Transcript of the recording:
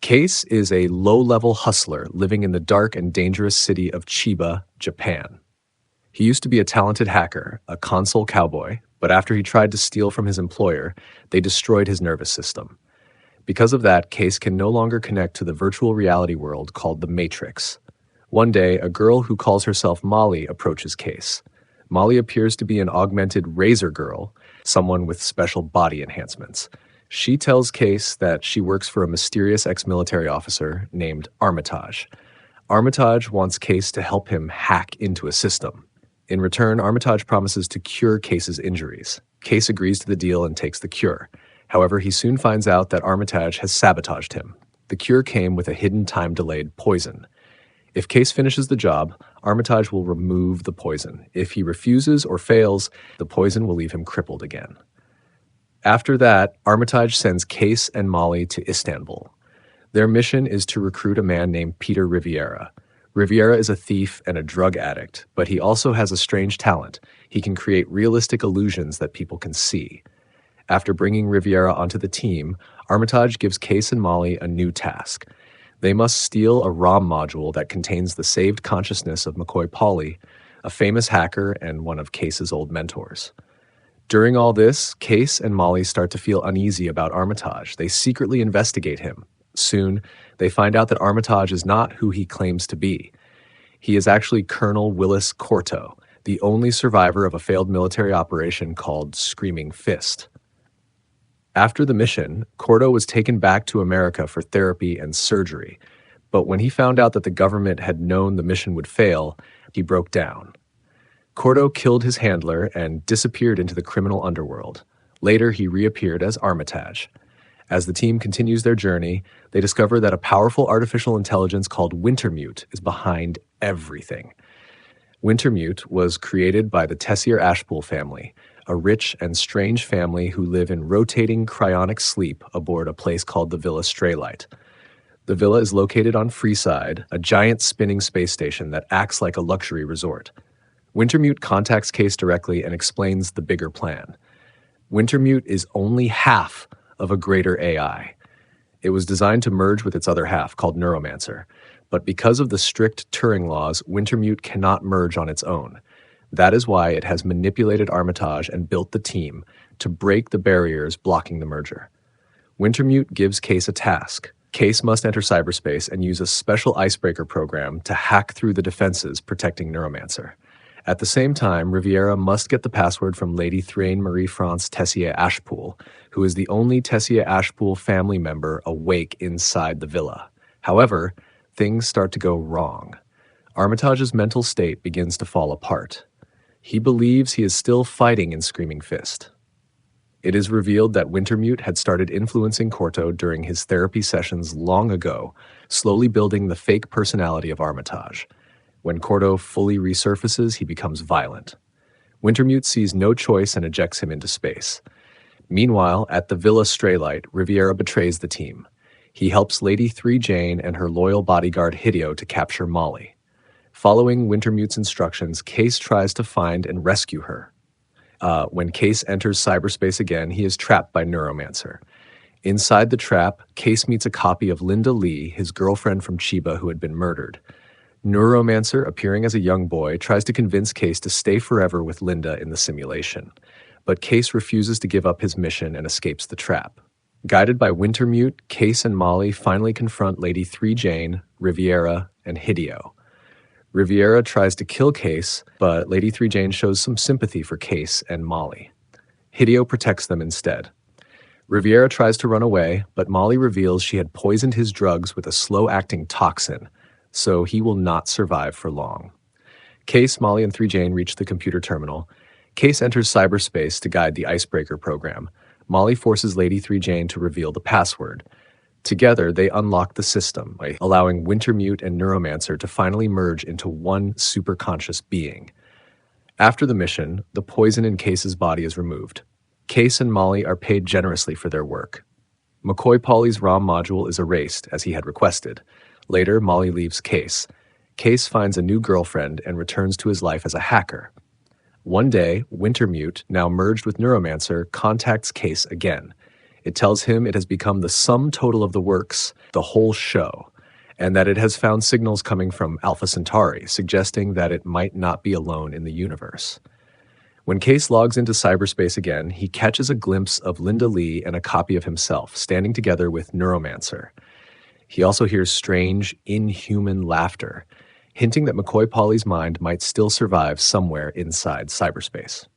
Case is a low-level hustler living in the dark and dangerous city of Chiba, Japan. He used to be a talented hacker, a console cowboy, but after he tried to steal from his employer, they destroyed his nervous system. Because of that, Case can no longer connect to the virtual reality world called the Matrix. One day, a girl who calls herself Molly approaches Case. Molly appears to be an augmented Razor Girl, someone with special body enhancements. She tells Case that she works for a mysterious ex-military officer named Armitage. Armitage wants Case to help him hack into a system. In return, Armitage promises to cure Case's injuries. Case agrees to the deal and takes the cure. However, he soon finds out that Armitage has sabotaged him. The cure came with a hidden time-delayed poison. If Case finishes the job, Armitage will remove the poison. If he refuses or fails, the poison will leave him crippled again. After that, Armitage sends Case and Molly to Istanbul. Their mission is to recruit a man named Peter Riviera. Riviera is a thief and a drug addict, but he also has a strange talent. He can create realistic illusions that people can see. After bringing Riviera onto the team, Armitage gives Case and Molly a new task. They must steal a ROM module that contains the saved consciousness of McCoy Pauly, a famous hacker and one of Case's old mentors. During all this, Case and Molly start to feel uneasy about Armitage. They secretly investigate him. Soon, they find out that Armitage is not who he claims to be. He is actually Colonel Willis Corto, the only survivor of a failed military operation called Screaming Fist. After the mission, Corto was taken back to America for therapy and surgery. But when he found out that the government had known the mission would fail, he broke down. Corto killed his handler and disappeared into the criminal underworld. Later, he reappeared as Armitage. As the team continues their journey, they discover that a powerful artificial intelligence called Wintermute is behind everything. Wintermute was created by the Tessier-Ashpool family, a rich and strange family who live in rotating cryonic sleep aboard a place called the Villa Straylight. The villa is located on Freeside, a giant spinning space station that acts like a luxury resort. Wintermute contacts Case directly and explains the bigger plan. Wintermute is only half of a greater AI. It was designed to merge with its other half, called Neuromancer. But because of the strict Turing laws, Wintermute cannot merge on its own. That is why it has manipulated Armitage and built the team to break the barriers blocking the merger. Wintermute gives Case a task. Case must enter cyberspace and use a special icebreaker program to hack through the defenses protecting Neuromancer. At the same time, Riviera must get the password from Lady Thrain Marie-France Tessier-Ashpool, who is the only Tessier-Ashpool family member awake inside the villa. However, things start to go wrong. Armitage's mental state begins to fall apart. He believes he is still fighting in Screaming Fist. It is revealed that Wintermute had started influencing Corto during his therapy sessions long ago, slowly building the fake personality of Armitage. When Corto fully resurfaces, he becomes violent. Wintermute sees no choice and ejects him into space. Meanwhile, at the Villa Straylight, Riviera betrays the team. He helps Lady 3 Jane and her loyal bodyguard Hideo to capture Molly. Following Wintermute's instructions, Case tries to find and rescue her. When Case enters cyberspace again, he is trapped by Neuromancer. Inside the trap, Case meets a copy of Linda Lee, his girlfriend from Chiba who had been murdered. Neuromancer, appearing as a young boy, tries to convince Case to stay forever with Linda in the simulation. But Case refuses to give up his mission and escapes the trap. Guided by Wintermute, Case and Molly finally confront Lady 3 Jane, Riviera, and Hideo. Riviera tries to kill Case, but Lady 3 Jane shows some sympathy for Case and Molly. Hideo protects them instead. Riviera tries to run away, but Molly reveals she had poisoned his drugs with a slow-acting toxin, so he will not survive for long. Case, Molly, and 3 Jane reach the computer terminal. Case enters cyberspace to guide the icebreaker program. Molly forces Lady 3 Jane to reveal the password. Together, they unlock the system, allowing Wintermute and Neuromancer to finally merge into one superconscious being. After the mission, the poison in Case's body is removed. Case and Molly are paid generously for their work. McCoy Pauly's ROM module is erased, as he had requested. Later, Molly leaves Case. Case finds a new girlfriend and returns to his life as a hacker. One day, Wintermute, now merged with Neuromancer, contacts Case again. It tells him it has become the sum total of the works, the whole show, and that it has found signals coming from Alpha Centauri, suggesting that it might not be alone in the universe. When Case logs into cyberspace again, he catches a glimpse of Linda Lee and a copy of himself, standing together with Neuromancer. He also hears strange, inhuman laughter, hinting that McCoy Polly's mind might still survive somewhere inside cyberspace.